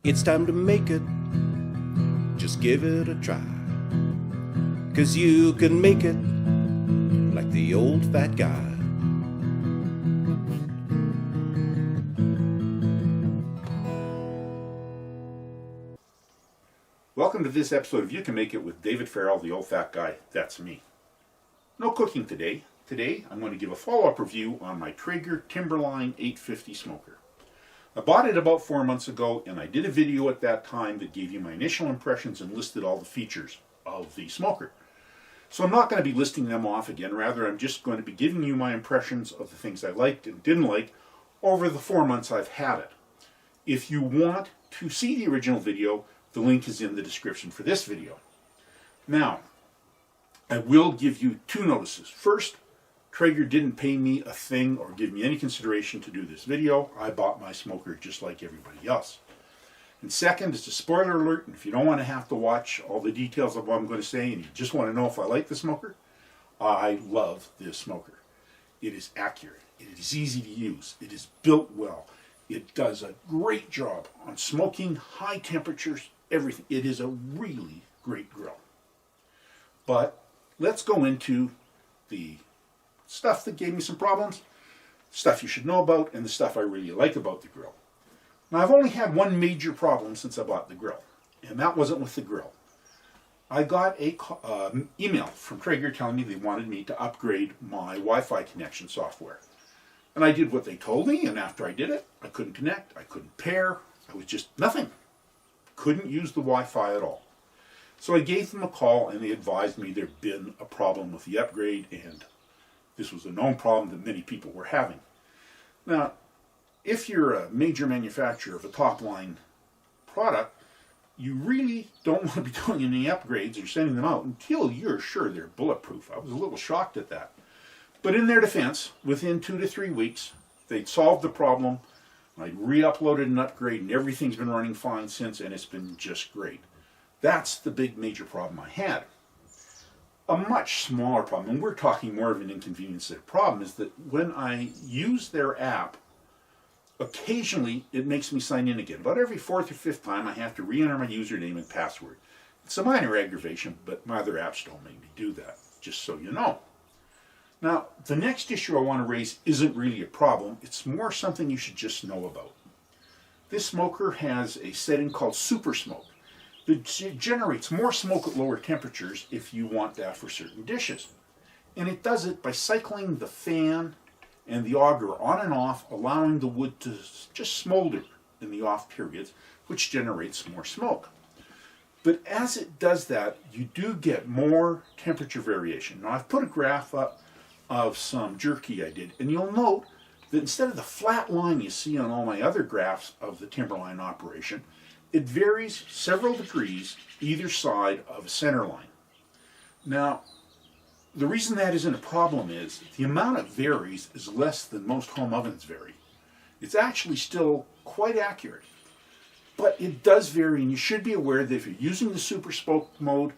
It's time to make it, just give it a try. 'Cause you can make it like the old fat guy. Welcome to this episode of You Can Make It with David Farrell, the old fat guy. That's me. No cooking today. Today I'm going to give a follow-up review on my Traeger Timberline 850 smoker. I bought it about 4 months ago, and I did a video at that time that gave you my initial impressions and listed all the features of the smoker. So I'm not going to be listing them off again. Rather, I'm just going to be giving you my impressions of the things I liked and didn't like over the 4 months I've had it. If you want to see the original video, the link is in the description for this video. Now, I will give you two notices. First, Traeger didn't pay me a thing or give me any consideration to do this video. I bought my smoker just like everybody else. And second, it's a spoiler alert, and if you don't want to have to watch all the details of what I'm going to say and you just want to know if I like the smoker, I love this smoker. It is accurate. It is easy to use. It is built well. It does a great job on smoking, high temperatures, everything. It is a really great grill. But let's go into the stuff that gave me some problems, stuff you should know about, and the stuff I really like about the grill. Now, I've only had one major problem since I bought the grill, and that wasn't with the grill. I got a email from Traeger telling me they wanted me to upgrade my Wi-Fi connection software. And I did what they told me, and after I did it, I couldn't connect, I couldn't pair, I was just nothing. Couldn't use the Wi-Fi at all. So I gave them a call, and they advised me there'd been a problem with the upgrade, and this was a known problem that many people were having. Now, if you're a major manufacturer of a top-line product, you really don't want to be doing any upgrades or sending them out until you're sure they're bulletproof. I was a little shocked at that. But in their defense, within 2 to 3 weeks, they'd solved the problem. I'd re-uploaded an upgrade, and everything's been running fine since, and it's been just great. That's the big major problem I had. A much smaller problem, and we're talking more of an inconvenience than a problem, is that when I use their app, occasionally it makes me sign in again. About every 4th or 5th time I have to re-enter my username and password. It's a minor aggravation, but my other apps don't make me do that, just so you know. Now, the next issue I want to raise isn't really a problem, it's more something you should just know about. This smoker has a setting called Super Smoke. It generates more smoke at lower temperatures if you want that for certain dishes. And it does it by cycling the fan and the auger on and off, allowing the wood to just smolder in the off periods, which generates more smoke. But as it does that, you do get more temperature variation. Now, I've put a graph up of some jerky I did, and you'll note that instead of the flat line you see on all my other graphs of the Timberline operation, it varies several degrees either side of a center line. Now, the reason that isn't a problem is the amount it varies is less than most home ovens vary. It's actually still quite accurate, but it does vary, and you should be aware that if you're using the Super Smoke mode,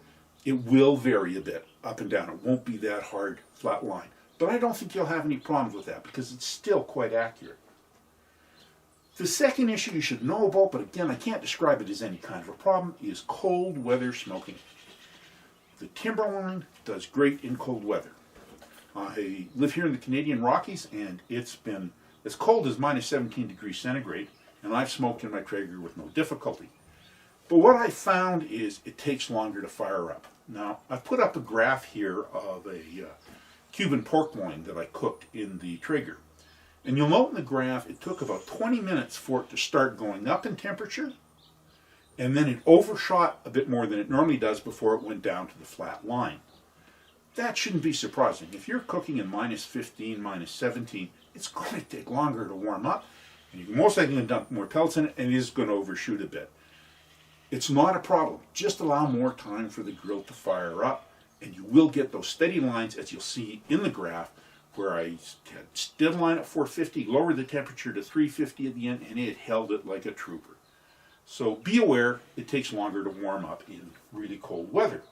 it will vary a bit up and down. It won't be that hard flat line. But I don't think you'll have any problems with that because it's still quite accurate. The second issue you should know about, but again, I can't describe it as any kind of a problem, is cold weather smoking. The Timberline does great in cold weather. I live here in the Canadian Rockies, and it's been as cold as minus 17 degrees centigrade, and I've smoked in my Traeger with no difficulty. But what I found is it takes longer to fire up. Now, I've put up a graph here of a Cuban pork loin that I cooked in the Traeger. And you'll note in the graph it took about 20 minutes for it to start going up in temperature, and then it overshot a bit more than it normally does before it went down to the flat line. That shouldn't be surprising. If you're cooking in minus 15, minus 17, it's going to take longer to warm up, and you're most likely going to dump more pellets in it, and it is going to overshoot a bit. It's not a problem. Just allow more time for the grill to fire up, and you will get those steady lines, as you'll see in the graph, where I had steady line at 450, lowered the temperature to 350 at the end, and it held it like a trooper. So be aware, it takes longer to warm up in really cold weather.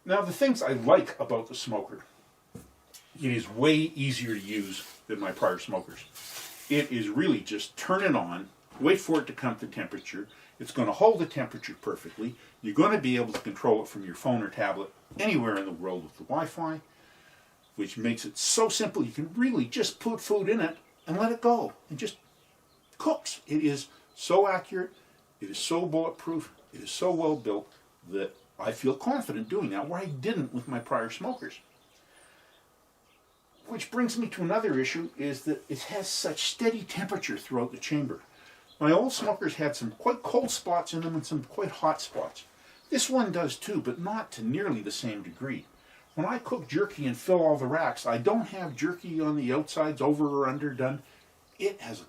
Now, the things I like about the smoker, it is way easier to use than my prior smokers. It is really just turn it on, wait for it to come to temperature. It's going to hold the temperature perfectly. You're going to be able to control it from your phone or tablet anywhere in the world with the Wi-Fi, which makes it so simple. You can really just put food in it and let it go. It just cooks. It is so accurate. It is so bulletproof. It is so well built that I feel confident doing that, where I didn't with my prior smokers. Which brings me to another issue, is that it has such steady temperature throughout the chamber. My old smokers had some quite cold spots in them and some quite hot spots. This one does too, but not to nearly the same degree. When I cook jerky and fill all the racks, I don't have jerky on the outsides over or underdone. It has a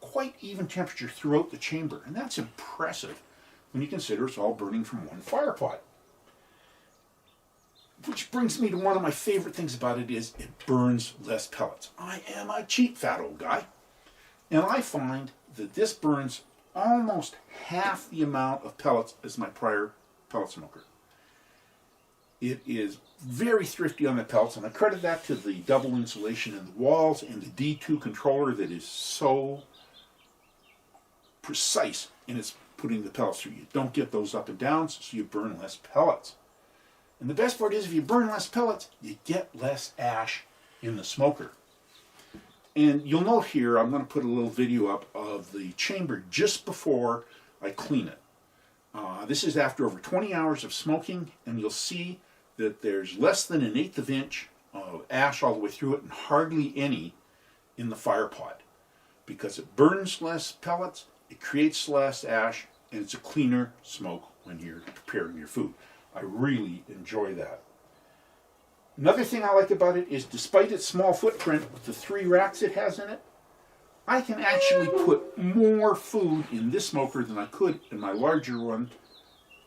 quite even temperature throughout the chamber, and that's impressive when you consider it's all burning from one fire pot. Which brings me to one of my favorite things about it is it burns less pellets. I am a cheap fat old guy, and I find that this burns almost half the amount of pellets as my prior pellet smoker. It is very thrifty on the pellets, and I credit that to the double insulation in the walls and the D2 controller that is so precise in its putting the pellets through. You don't get those up and downs, so you burn less pellets. And the best part is, if you burn less pellets, you get less ash in the smoker. And you'll note here, I'm going to put a little video up of the chamber just before I clean it. This is after over 20 hours of smoking, and you'll see that there's less than 1/8 of an inch of ash all the way through it, and hardly any in the fire pot. Because it burns less pellets, it creates less ash, and it's a cleaner smoke when you're preparing your food. I really enjoy that. Another thing I like about it is, despite its small footprint with the 3 racks it has in it, I can actually put more food in this smoker than I could in my larger one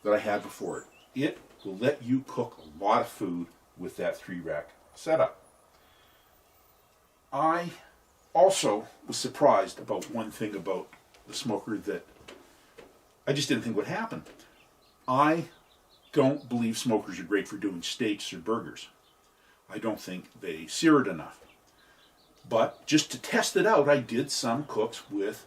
that I had before it. It will let you cook a lot of food with that 3-rack setup. I also was surprised about one thing about the smoker that I just didn't think would happen. I don't believe smokers are great for doing steaks or burgers. I don't think they sear it enough. But just to test it out, I did some cooks with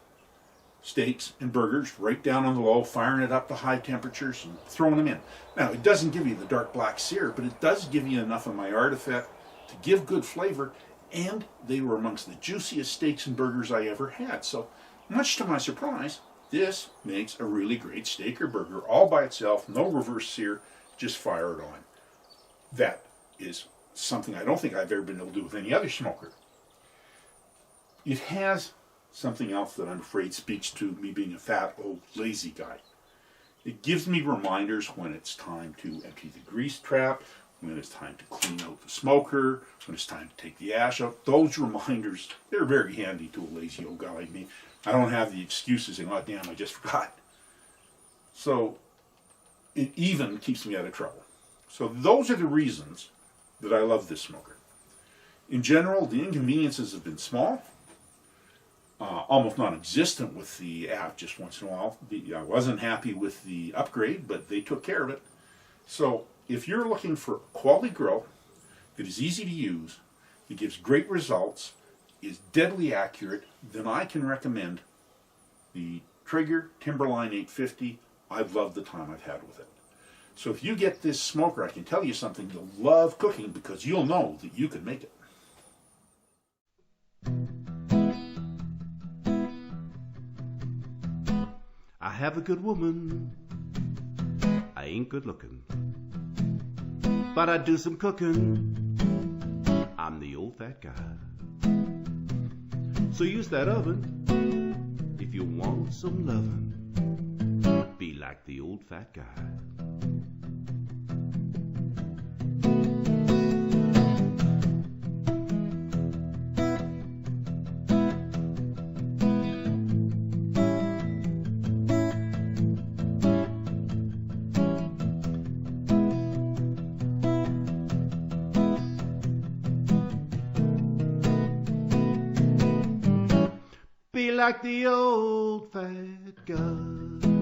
steaks and burgers right down on the low, firing it up to high temperatures and throwing them in. Now, it doesn't give you the dark black sear, but it does give you enough of my artifact to give good flavor, and they were amongst the juiciest steaks and burgers I ever had. So, much to my surprise, this makes a really great steak or burger all by itself, no reverse sear, just fire it on. That is something I don't think I've ever been able to do with any other smoker. It has something else that I'm afraid speaks to me being a fat, old, lazy guy. It gives me reminders when it's time to empty the grease trap, when it's time to clean out the smoker, when it's time to take the ash out. Those reminders, they're very handy to a lazy old guy like me. I don't have the excuses saying, oh damn, I just forgot. So it even keeps me out of trouble. So those are the reasons that I love this smoker. In general, the inconveniences have been small, almost non-existent with the app just once in a while. I wasn't happy with the upgrade, but they took care of it. So if you're looking for a quality grill that is easy to use, that gives great results, is deadly accurate, then I can recommend the Traeger Timberline 850. I've loved the time I've had with it. So if you get this smoker, I can tell you something, you'll love cooking because you'll know that you can make it. I have a good woman, I ain't good looking, but I do some cooking, I'm the old fat guy. So use that oven if you want some lovin', be like the old fat guy. Be like the old fat guy.